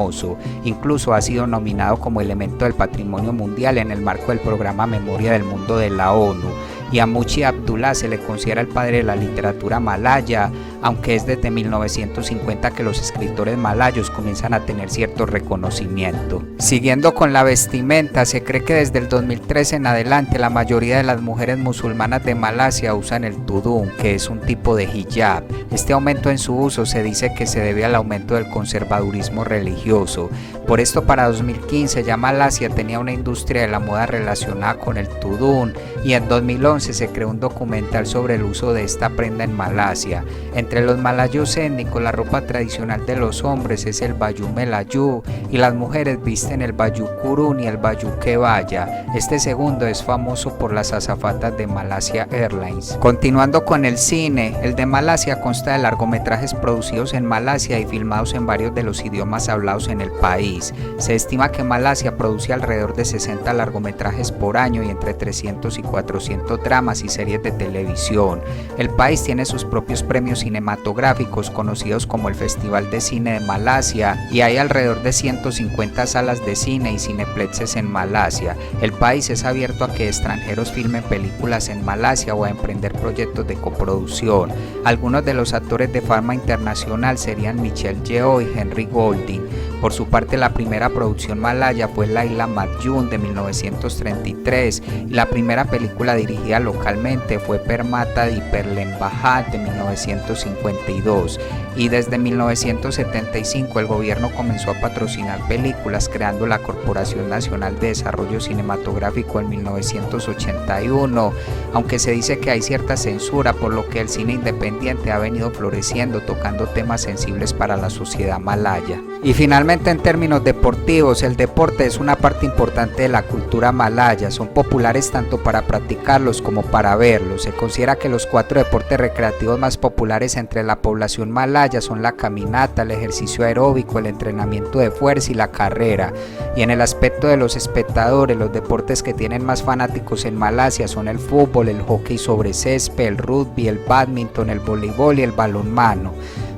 Incluso ha sido nominado como elemento del patrimonio mundial en el marco del programa Memoria del Mundo de la ONU. Y a Muchi Abdullah se le considera el padre de la literatura malaya, aunque es desde 1950 que los escritores malayos comienzan a tener cierto reconocimiento. Siguiendo con la vestimenta, se cree que desde el 2013 en adelante la mayoría de las mujeres musulmanas de Malasia usan el tudún, que es un tipo de hijab. Este aumento en su uso se dice que se debe al aumento del conservadurismo religioso. Por esto, para 2015 ya Malasia tenía una industria de la moda relacionada con el tudún y en 2011 se creó un documental sobre el uso de esta prenda en Malasia. Entre los malayos étnicos, la ropa tradicional de los hombres es el baju melayu y las mujeres visten el baju kurun y el baju kebaya. Este segundo es famoso por las azafatas de Malaysia Airlines. Continuando con el cine, el de Malasia consta de largometrajes producidos en Malasia y filmados en varios de los idiomas hablados en el país. Se estima que Malasia produce alrededor de 60 largometrajes por año y entre 300 y 400 dramas y series de televisión. El país tiene sus propios premios cinematográficos conocidos como el Festival de Cine de Malasia y hay alrededor de 150 salas de cine y cineplexes en Malasia. El país es abierto a que extranjeros filmen películas en Malasia o a emprender proyectos de coproducción. Algunos de los actores de fama internacional serían Michelle Yeoh y Henry Golding. Por su parte, la primera producción malaya fue Laila Majnun de 1933 y la primera película dirigida localmente fue Permata di Perlembahat de 1952 y desde 1975 el gobierno comenzó a patrocinar películas creando la Corporación Nacional de Desarrollo Cinematográfico en 1981, aunque se dice que hay cierta censura por lo que el cine independiente ha venido floreciendo tocando temas sensibles para la sociedad malaya. Y finalmente, en términos deportivos, el deporte es una parte importante de la cultura malaya, son populares tanto para practicarlos como para verlos. Se considera que los 4 deportes recreativos más populares entre la población malaya son la caminata, el ejercicio aeróbico, el entrenamiento de fuerza y la carrera. Y en el aspecto de los espectadores, los deportes que tienen más fanáticos en Malasia son el fútbol, el hockey sobre césped, el rugby, el bádminton, el voleibol y el balonmano.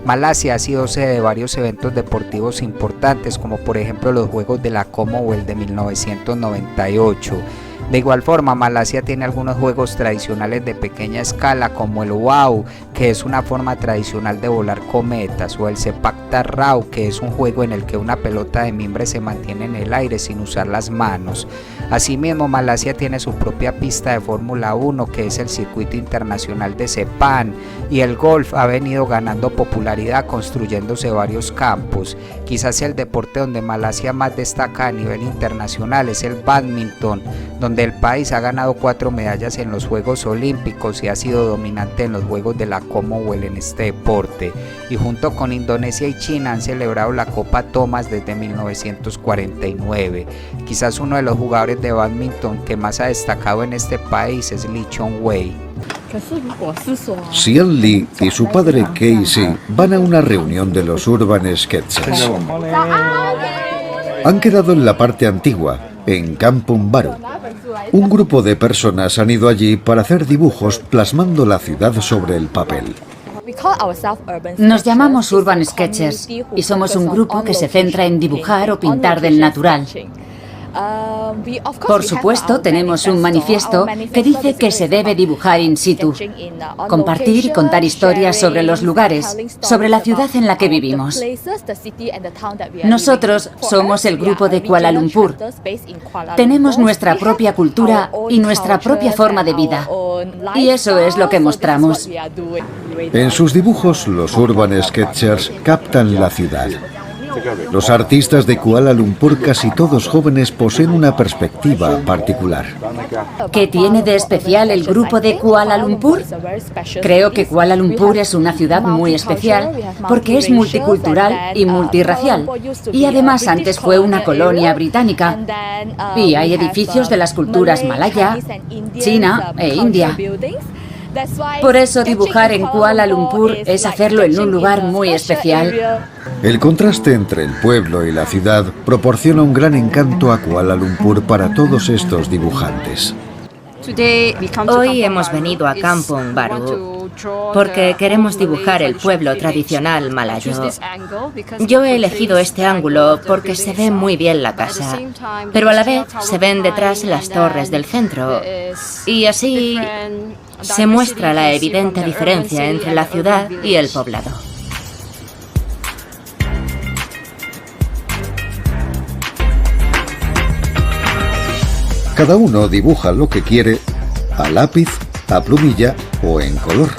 Malasia ha sido sede de varios eventos deportivos importantes como por ejemplo los Juegos de la Commonwealth de 1998. De igual forma, Malasia tiene algunos juegos tradicionales de pequeña escala como el Wow, que es una forma tradicional de volar cometas, o el Sepak Takraw, que es un juego en el que una pelota de mimbre se mantiene en el aire sin usar las manos. Asimismo, Malasia tiene su propia pista de Fórmula 1, que es el Circuito Internacional de Sepang, y el golf ha venido ganando popularidad construyéndose varios campos. Quizás el deporte donde Malasia más destaca a nivel internacional es el bádminton, donde el país ha ganado 4 medallas en los Juegos Olímpicos y ha sido dominante en los Juegos de la Commonwealth en este deporte, y junto con Indonesia y China han celebrado la Copa Thomas desde 1949. Quizás uno de los jugadores de bádminton que más ha destacado en este país es Lee Chong-wei. Xian Li y su padre Casey van a una reunión de los Urban Sketchers. Han quedado en la parte antigua, en Kampung Baru. Un grupo de personas han ido allí para hacer dibujos plasmando la ciudad sobre el papel. Nos llamamos Urban Sketchers y somos un grupo que se centra en dibujar o pintar del natural. Por supuesto, tenemos un manifiesto que dice que se debe dibujar in situ, compartir y contar historias sobre los lugares, sobre la ciudad en la que vivimos. Nosotros somos el grupo de Kuala Lumpur. Tenemos nuestra propia cultura y nuestra propia forma de vida. Y eso es lo que mostramos. En sus dibujos, los Urban Sketchers captan la ciudad. Los artistas de Kuala Lumpur, casi todos jóvenes, poseen una perspectiva particular. ¿Qué tiene de especial el grupo de Kuala Lumpur? Creo que Kuala Lumpur es una ciudad muy especial porque es multicultural y multirracial. Y además antes fue una colonia británica. Y hay edificios de las culturas malaya, china e india. Por eso dibujar en Kuala Lumpur es hacerlo en un lugar muy especial. El contraste entre el pueblo y la ciudad proporciona un gran encanto a Kuala Lumpur para todos estos dibujantes. Hoy hemos venido a Kampung Baru porque queremos dibujar el pueblo tradicional malayo. Yo he elegido este ángulo porque se ve muy bien la casa, pero a la vez se ven detrás las torres del centro y así se muestra la evidente diferencia entre la ciudad y el poblado. Cada uno dibuja lo que quiere, a lápiz, a plumilla o en color.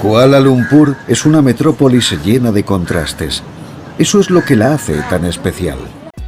Kuala Lumpur es una metrópolis llena de contrastes. Eso es lo que la hace tan especial.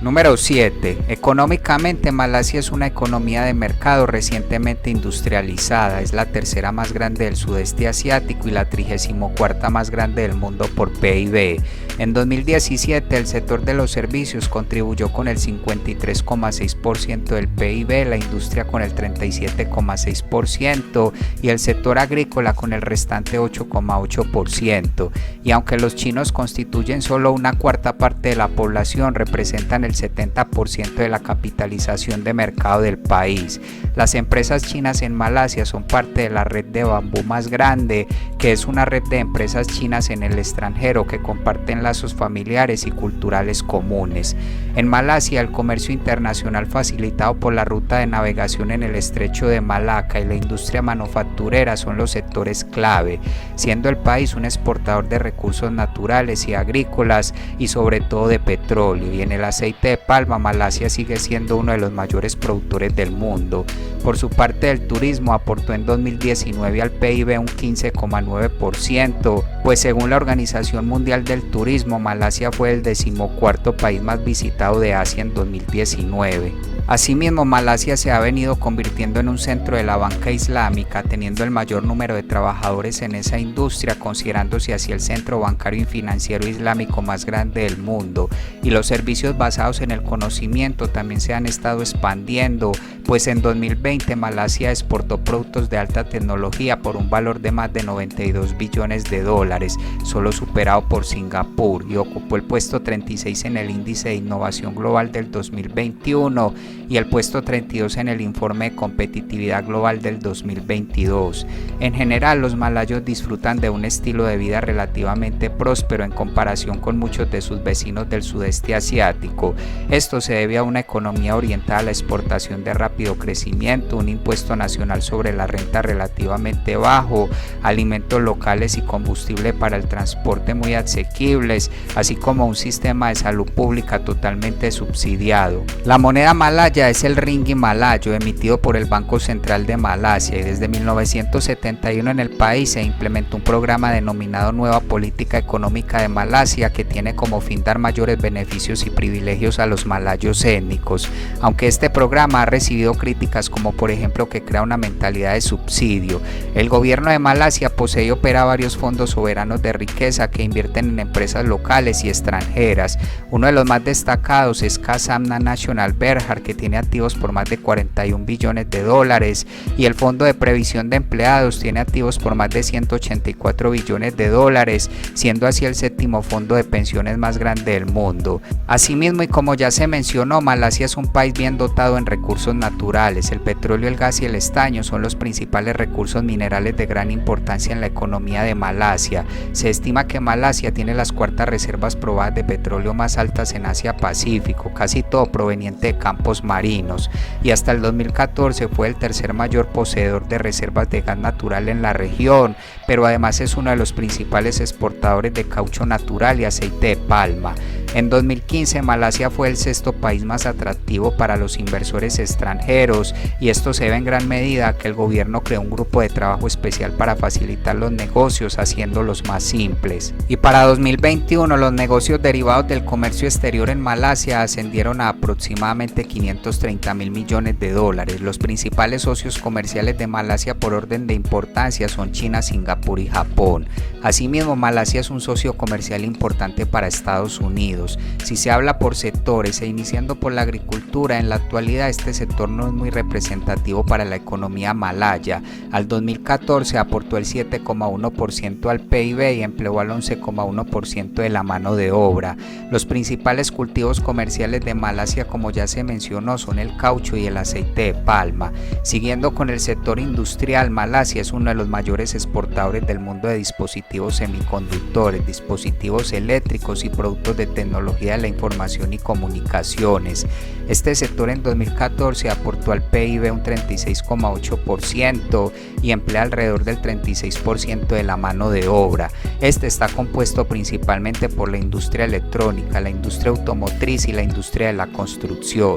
Número 7. Económicamente, Malasia es una economía de mercado recientemente industrializada. Es la tercera más grande del sudeste asiático y la 34ª más grande del mundo por PIB. En 2017, el sector de los servicios contribuyó con el 53,6% del PIB, la industria con el 37,6% y el sector agrícola con el restante 8,8%. Y aunque los chinos constituyen solo una cuarta parte de la población, representan el 70% de la capitalización de mercado del país. Las empresas chinas en Malasia son parte de la red de bambú más grande, que es una red de empresas chinas en el extranjero que comparten lazos familiares y culturales comunes. En Malasia, el comercio internacional facilitado por la ruta de navegación en el estrecho de Malaca y la industria manufacturera son los sectores clave, siendo el país un exportador de recursos naturales y agrícolas y sobre todo de petróleo, y en el aceite de palma Malasia sigue siendo uno de los mayores productores del mundo. Por su parte, el turismo aportó en 2019 al PIB un 15,9%, pues según la Organización Mundial del Turismo, Malasia fue el 14º país más visitado de Asia en 2019. Asimismo, Malasia se ha venido convirtiendo en un centro de la banca islámica, teniendo el mayor número de trabajadores en esa industria, considerándose así el centro bancario y financiero islámico más grande del mundo, y los servicios basados en el conocimiento también se han estado expandiendo, pues en 2020 Malasia exportó productos de alta tecnología por un valor de más de 92 billones de dólares, solo superado por Singapur, y ocupó el puesto 36 en el índice de innovación global del 2021 y el puesto 32 en el informe de competitividad global del 2022. En general, los malayos disfrutan de un estilo de vida relativamente próspero en comparación con muchos de sus vecinos del sudeste asiático. Esto se debe a una economía orientada a la exportación de rápido crecimiento, un impuesto nacional sobre la renta relativamente bajo, alimentos locales y combustible para el transporte muy asequibles, así como un sistema de salud pública totalmente subsidiado. La moneda malaya es el ringgit malayo, emitido por el Banco Central de Malasia, y desde 1971 en el país se implementó un programa denominado Nueva Política Económica de Malasia, que tiene como fin dar mayores beneficios y privilegios a los malayos étnicos, aunque este programa ha recibido críticas como por ejemplo que crea una mentalidad de subsidio. El gobierno de Malasia posee y opera varios fondos soberanos de riqueza que invierten en empresas locales y extranjeras. Uno de los más destacados es Khasamna National Berhad, que tiene activos por más de 41 billones de dólares, y el Fondo de Previsión de Empleados tiene activos por más de 184 billones de dólares, siendo así el séptimo fondo de pensiones más grande del mundo. Asimismo, y como ya se mencionó, Malasia es un país bien dotado en recursos naturales. El petróleo, el gas y el estaño son los principales recursos minerales de gran importancia en la economía de Malasia. Se estima que Malasia tiene las cuartas reservas probadas de petróleo más altas en Asia-Pacífico, casi todo proveniente de campos marinos, y hasta el 2014 fue el tercer mayor poseedor de reservas de gas natural en la región, pero además es uno de los principales exportadores de caucho natural y aceite de palma. En 2015 Malasia fue el sexto país más atractivo para los inversores extranjeros, y esto se debe en gran medida a que el gobierno creó un grupo de trabajo especial para facilitar los negocios haciéndolos más simples. Y para 2021 los negocios derivados del comercio exterior en Malasia ascendieron a aproximadamente 530 mil millones de dólares. Los principales socios comerciales de Malasia por orden de importancia son China, Singapur y Japón. Asimismo, Malasia es un socio comercial importante para Estados Unidos. Si se habla por sectores e iniciando por la agricultura, en la actualidad este sector no es muy representativo para la economía malaya. Al 2014 aportó el 7,1% al PIB y empleó al 11,1% de la mano de obra. Los principales cultivos comerciales de Malasia, como ya se mencionó, son el caucho y el aceite de palma. Siguiendo con el sector industrial, Malasia es uno de los mayores exportadores del mundo de dispositivos semiconductores, dispositivos eléctricos y productos de tecnología de la información y comunicaciones. Este sector en 2014 aportó al PIB un 36,8% y emplea alrededor del 36% de la mano de obra. Este está compuesto principalmente por la industria electrónica, la industria automotriz y la industria de la construcción.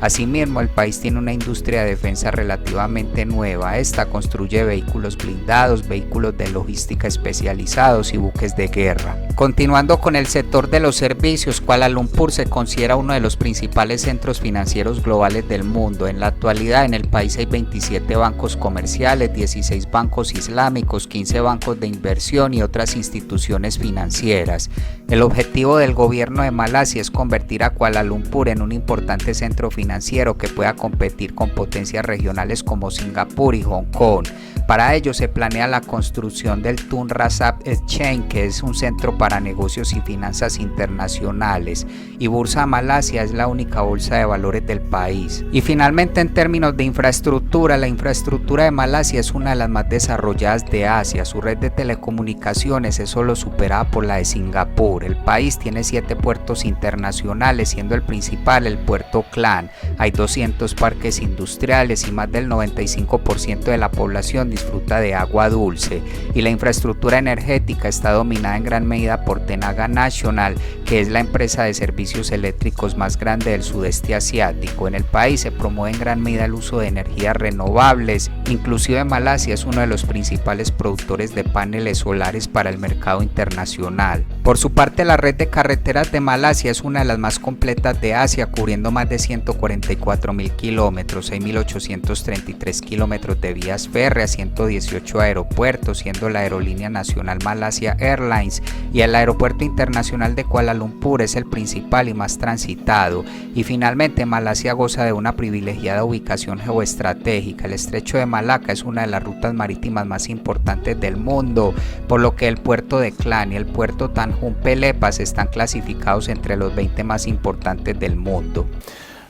Asimismo, el país tiene una industria de defensa relativamente nueva. Esta construye vehículos blindados, vehículos de logística especializados y buques de guerra. Continuando con el sector de los servicios, Kuala Lumpur se considera uno de los principales centros financieros globales del mundo. En la actualidad en el país hay 27 bancos comerciales, 16 bancos islámicos, 15 bancos de inversión y otras instituciones financieras. El objetivo del gobierno de Malasia es convertir a Kuala Lumpur en un importante centro financiero que pueda competir con potencias regionales como Singapur y Hong Kong. Para ello se planea la construcción del Tun Razak Exchange, que es un centro para negocios y finanzas internacionales, y Bursa Malasia es la única bolsa de valores del país. Y finalmente, en términos de infraestructura, la infraestructura de Malasia es una de las más desarrolladas de Asia. Su red de telecomunicaciones es solo superada por la de Singapur. El país tiene 7 puertos internacionales, siendo el principal el puerto Klang. Hay 200 parques industriales y más del 95% de la población disfruta de agua dulce, y la infraestructura energética está dominada en gran medida por Tenaga National, que es la empresa de servicios eléctricos más grande del sudeste asiático. En el país se promueve en gran medida el uso de energías renovables, inclusive Malasia es uno de los principales productores de paneles solares para el mercado internacional. Por su parte, la red de carreteras de Malasia es una de las más completas de Asia, cubriendo más de 144.000 kilómetros, 6.833 kilómetros de vías férreas, 118 aeropuertos, siendo la aerolínea nacional Malaysia Airlines y el aeropuerto internacional de Kuala Lumpur es el principal y más transitado. Y finalmente, Malasia goza de una privilegiada ubicación geoestratégica. El estrecho de Malaca es una de las rutas marítimas más importantes del mundo, por lo que el puerto de Klang y el puerto Tanjung Pelepas están clasificados entre los 20 más importantes del mundo.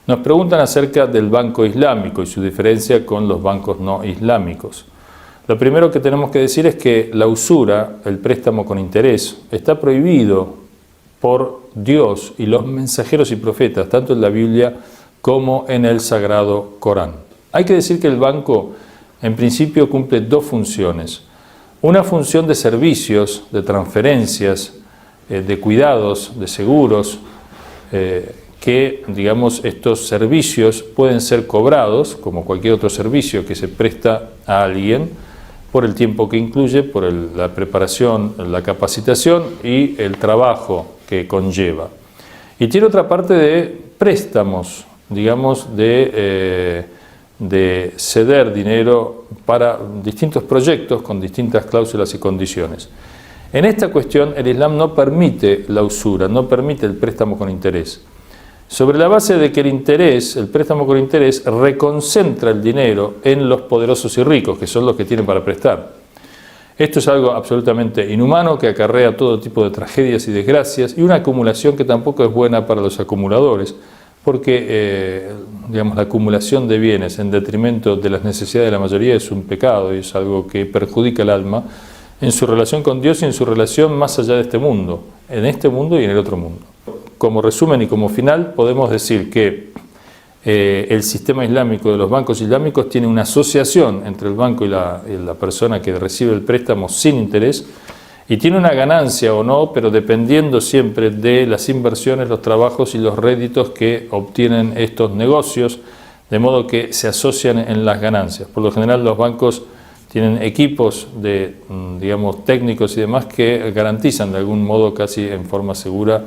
Nos preguntan acerca del banco islámico y su diferencia con los bancos no islámicos. Lo primero que tenemos que decir es que la usura, el préstamo con interés, está prohibido por Dios y los mensajeros y profetas, tanto en la Biblia como en el Sagrado Corán. Hay que decir que el banco en principio cumple dos funciones. Una función de servicios, de transferencias, de cuidados, de seguros, que digamos estos servicios pueden ser cobrados como cualquier otro servicio que se presta a alguien por el tiempo que incluye, por la preparación, la capacitación y el trabajo que conlleva. Y tiene otra parte de préstamos, digamos de ceder dinero para distintos proyectos con distintas cláusulas y condiciones. En esta cuestión el Islam no permite la usura, no permite el préstamo con interés, sobre la base de que el préstamo con interés reconcentra el dinero en los poderosos y ricos, que son los que tienen para prestar. Esto es algo absolutamente inhumano que acarrea todo tipo de tragedias y desgracias y una acumulación que tampoco es buena para los acumuladores, porque digamos, la acumulación de bienes en detrimento de las necesidades de la mayoría es un pecado y es algo que perjudica el alma en su relación con Dios y en su relación más allá de este mundo, en este mundo y en el otro mundo. Como resumen y como final podemos decir que el sistema islámico de los bancos islámicos tiene una asociación entre el banco y la persona que recibe el préstamo sin interés y tiene una ganancia o no, pero dependiendo siempre de las inversiones, los trabajos y los réditos que obtienen estos negocios, de modo que se asocian en las ganancias. Por lo general los bancos tienen equipos de, digamos, técnicos y demás que garantizan de algún modo casi en forma segura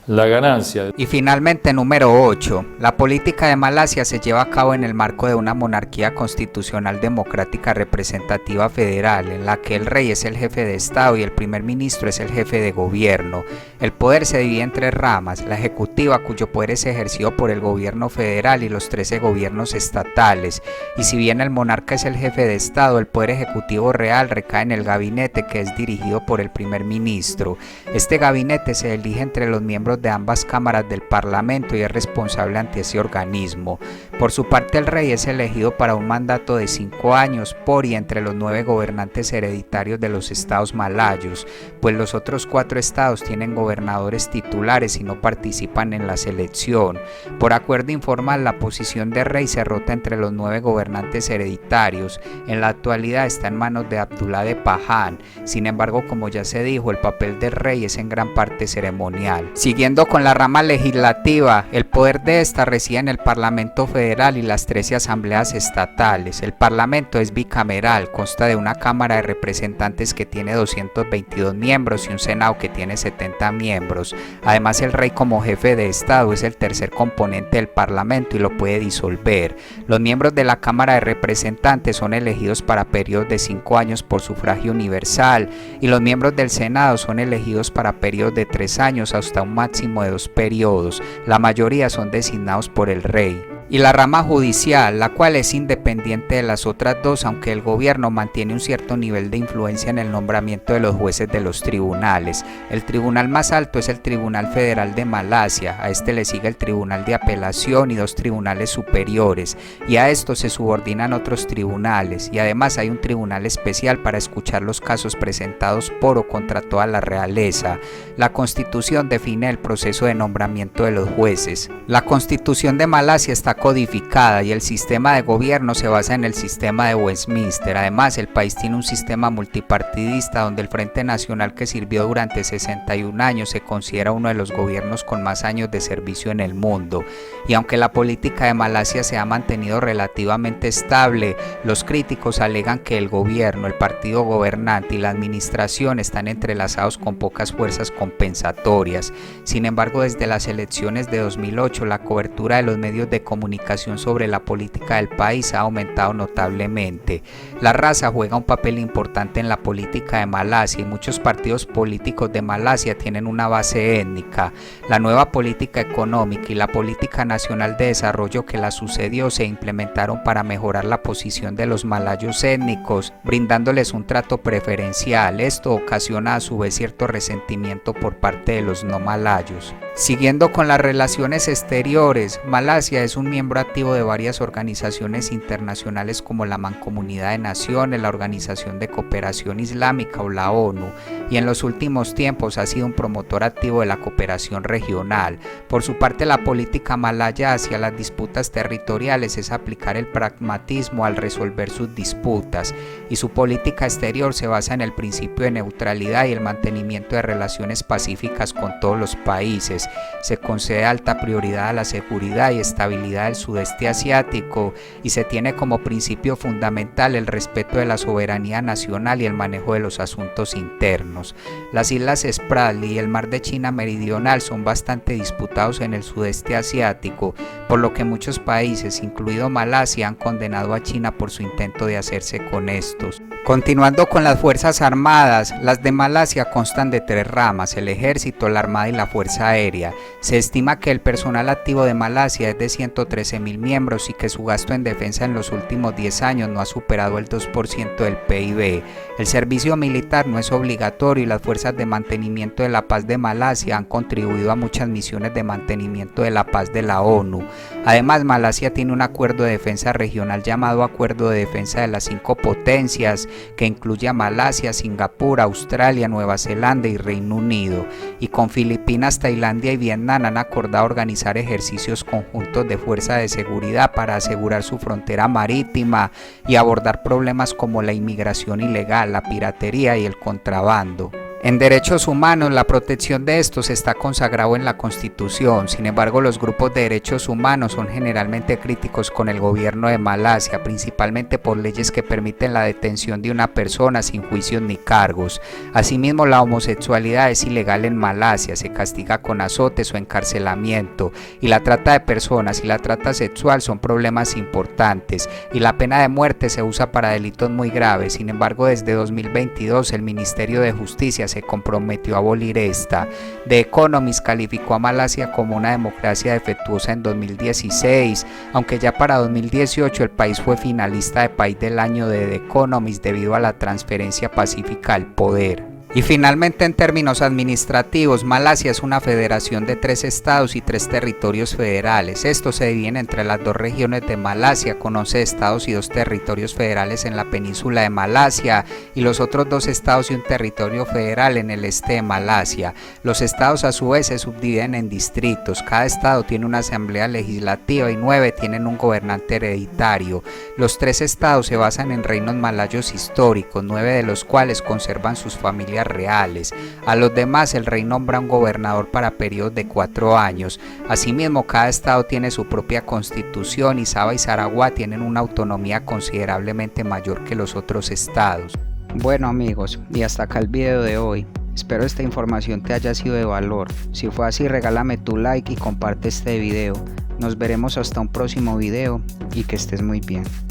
la ganancia. Y finalmente, número 8. La política de Malasia se lleva a cabo en el marco de una monarquía constitucional democrática representativa federal, en la que el rey es el jefe de Estado y el primer ministro es el jefe de gobierno. El poder se divide en 3 ramas: la ejecutiva, cuyo poder es ejercido por el gobierno federal, y los 13 gobiernos estatales. Y si bien el monarca es el jefe de Estado, el poder ejecutivo real recae en el gabinete, que es dirigido por el primer ministro. Este gabinete se elige entre los miembros de ambas cámaras del Parlamento y es responsable ante ese organismo. Por su parte, el rey es elegido para un mandato de 5 años por y entre los 9 gobernantes hereditarios de los estados malayos, pues los otros 4 estados tienen gobernadores titulares y no participan en la selección. Por acuerdo informal, la posición de rey se rota entre los 9 gobernantes hereditarios. En la actualidad está en manos de Abdullah de Pajan. Sin embargo, como ya se dijo, el papel del rey es en gran parte ceremonial. Siguiendo con la rama legislativa, el poder de esta reside en el Parlamento Federal y las 13 asambleas estatales. El Parlamento es bicameral, consta de una Cámara de Representantes que tiene 222 miembros y un Senado que tiene 70 miembros. Además, el rey como jefe de Estado es el tercer componente del Parlamento y lo puede disolver. Los miembros de la Cámara de Representantes son elegidos para periodos de 5 años por sufragio universal y los miembros del Senado son elegidos para periodos de 3 años hasta un máximo de 2 periodos. La mayoría son designados por el rey. Y la rama judicial, la cual es independiente de las otras dos, aunque el gobierno mantiene un cierto nivel de influencia en el nombramiento de los jueces de los tribunales. El tribunal más alto es el Tribunal Federal de Malasia, a este le sigue el Tribunal de Apelación y 2 tribunales superiores, y a estos se subordinan otros tribunales, y además hay un tribunal especial para escuchar los casos presentados por o contra toda la realeza. La Constitución define el proceso de nombramiento de los jueces. La Constitución de Malasia está codificada y el sistema de gobierno se basa en el sistema de Westminster. Además, el país tiene un sistema multipartidista donde el Frente Nacional, que sirvió durante 61 años, se considera uno de los gobiernos con más años de servicio en el mundo. Y aunque la política de Malasia se ha mantenido relativamente estable, los críticos alegan que el gobierno, el partido gobernante y la administración están entrelazados con pocas fuerzas compensatorias. Sin embargo, desde las elecciones de 2008, la cobertura de los medios de comunicación sobre la política del país ha aumentado notablemente. La raza juega un papel importante en la política de Malasia y muchos partidos políticos de Malasia tienen una base étnica. La nueva política económica y la política nacional de desarrollo que la sucedió se implementaron para mejorar la posición de los malayos étnicos, brindándoles un trato preferencial. Esto ocasiona a su vez cierto resentimiento por parte de los no malayos. Siguiendo con las relaciones exteriores, Malasia es un miembro activo de varias organizaciones internacionales como la Mancomunidad de Naciones, la Organización de Cooperación Islámica o la ONU, y en los últimos tiempos ha sido un promotor activo de la cooperación regional. Por su parte, la política malaya hacia las disputas territoriales es aplicar el pragmatismo al resolver sus disputas, y su política exterior se basa en el principio de neutralidad y el mantenimiento de relaciones pacíficas con todos los países. Se concede alta prioridad a la seguridad y estabilidad del sudeste asiático y se tiene como principio fundamental el respeto de la soberanía nacional y el manejo de los asuntos internos. Las islas Spratly y el mar de China Meridional son bastante disputados en el sudeste asiático, por lo que muchos países, incluido Malasia, han condenado a China por su intento de hacerse con estos. Continuando con las Fuerzas Armadas, las de Malasia constan de 3 ramas: el Ejército, la Armada y la Fuerza Aérea. Se estima que el personal activo de Malasia es de 113.000 miembros y que su gasto en defensa en los últimos 10 años no ha superado el 2% del PIB. El servicio militar no es obligatorio y las fuerzas de mantenimiento de la paz de Malasia han contribuido a muchas misiones de mantenimiento de la paz de la ONU. Además, Malasia tiene un acuerdo de defensa regional llamado Acuerdo de Defensa de las 5 Potencias, que incluye a Malasia, Singapur, Australia, Nueva Zelanda y Reino Unido, y con Filipinas, Tailandia y Vietnam han acordado organizar ejercicios conjuntos de fuerza de seguridad para asegurar su frontera marítima y abordar problemas como la inmigración ilegal, la piratería y el contrabando. En derechos humanos, la protección de estos está consagrado en la Constitución. Sin embargo, los grupos de derechos humanos son generalmente críticos con el gobierno de Malasia, principalmente por leyes que permiten la detención de una persona sin juicios ni cargos. Asimismo, la homosexualidad es ilegal en Malasia, se castiga con azotes o encarcelamiento, y la trata de personas y la trata sexual son problemas importantes, y la pena de muerte se usa para delitos muy graves. Sin embargo, desde 2022, el Ministerio de Justicia se comprometió a abolir esta. The Economist calificó a Malasia como una democracia defectuosa en 2016, aunque ya para 2018 el país fue finalista de País del Año de The Economist debido a la transferencia pacífica al poder. Y finalmente, en términos administrativos, Malasia es una federación de 3 estados y 3 territorios federales. Estos se dividen entre las 2 regiones de Malasia, con 11 estados y 2 territorios federales en la península de Malasia, y los otros 2 estados y un territorio federal en el este de Malasia. Los estados a su vez se subdividen en distritos. Cada estado tiene una asamblea legislativa y 9 tienen un gobernante hereditario. Los 3 estados se basan en reinos malayos históricos, 9 de los cuales conservan sus familias reales. A los demás el rey nombra un gobernador para periodos de 4 años. Asimismo, cada estado tiene su propia constitución y Sabah y Sarawak tienen una autonomía considerablemente mayor que los otros estados. Bueno amigos, y hasta acá el video de hoy. Espero esta información te haya sido de valor. Si fue así, regálame tu like y comparte este video. Nos veremos hasta un próximo video y que estés muy bien.